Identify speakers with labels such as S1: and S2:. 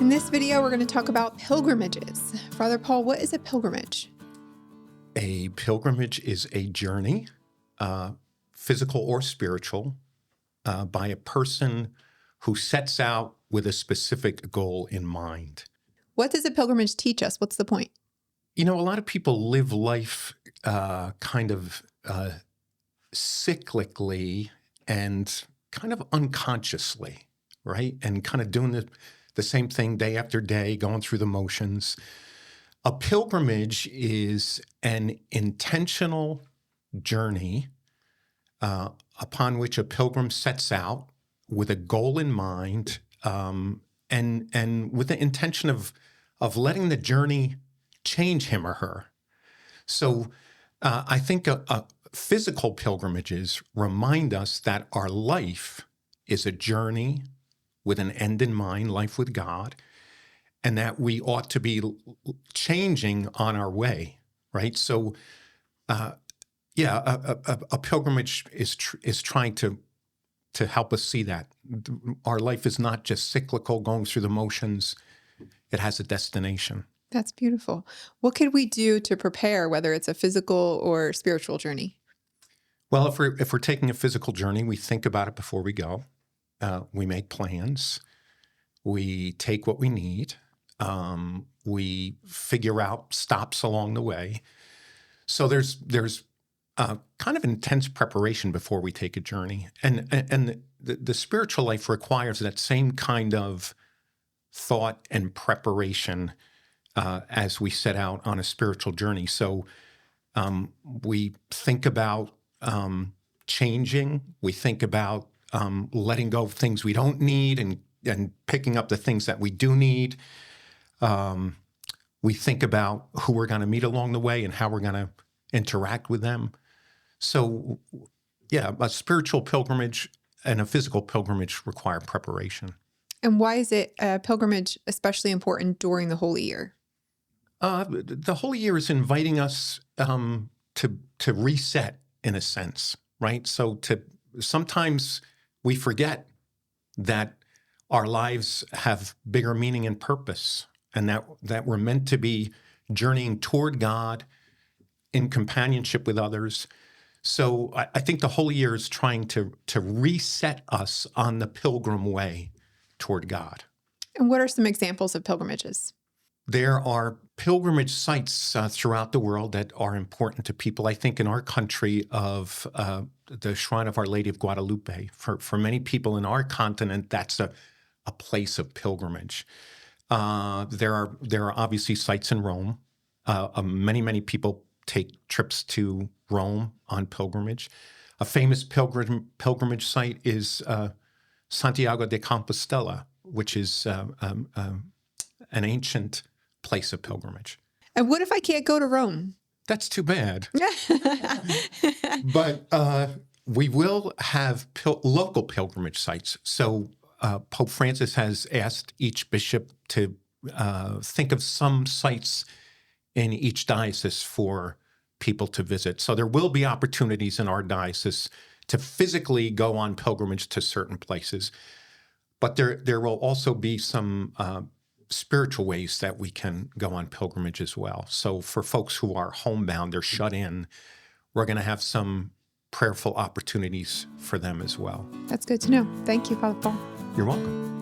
S1: In this video, we're going to talk about pilgrimages. Father Paul, what is a pilgrimage?
S2: A pilgrimage is a journey, physical or spiritual, by a person who sets out with a specific goal in mind.
S1: What does a pilgrimage teach us? What's the point?
S2: You know, a lot of people live life cyclically and kind of unconsciously, right? And kind of doing the same thing day after day, going through the motions. A pilgrimage is an intentional journey upon which a pilgrim sets out with a goal in mind, and with the intention of letting the journey change him or her. So I think physical pilgrimages remind us that our life is a journey with an end in mind, life with God, and that we ought to be changing on our way, right? So, a pilgrimage is trying to help us see that our life is not just cyclical, going through the motions. It has a destination.
S1: That's beautiful. What could we do to prepare, whether it's a physical or spiritual journey?
S2: Well, if we're taking a physical journey, we think about it before we go. We make plans. We take what we need. We figure out stops along the way. So there's kind of intense preparation before we take a journey. And the spiritual life requires that same kind of thought and preparation as we set out on a spiritual journey. So we think about changing. We think about letting go of things we don't need and picking up the things that we do need. We think about who we're going to meet along the way and how we're going to interact with them. So, a spiritual pilgrimage and a physical pilgrimage require preparation.
S1: And why is it a pilgrimage especially important during the Holy Year?
S2: The Holy Year is inviting us to reset, in a sense, right? So sometimes we forget that our lives have bigger meaning and purpose, and that we're meant to be journeying toward God in companionship with others. So I think the Holy Year is trying to reset us on the pilgrim way toward God.
S1: And what are some examples of pilgrimages?
S2: There are pilgrimage sites throughout the world that are important to people. I think in our country of the Shrine of Our Lady of Guadalupe, for many people in our continent, that's a place of pilgrimage. There are obviously sites in Rome. Many people take trips to Rome on pilgrimage. A famous pilgrimage site is Santiago de Compostela, which is an ancient place of pilgrimage.
S1: And what if I can't go to Rome?
S2: That's too bad. But we will have local pilgrimage sites. So Pope Francis has asked each bishop to think of some sites in each diocese for people to visit. So there will be opportunities in our diocese to physically go on pilgrimage to certain places. But there will also be some spiritual ways that we can go on pilgrimage as well. So for folks who are homebound, they're shut in, we're going to have some prayerful opportunities for them as well.
S1: That's good to know. Thank you, Father Paul.
S2: You're welcome.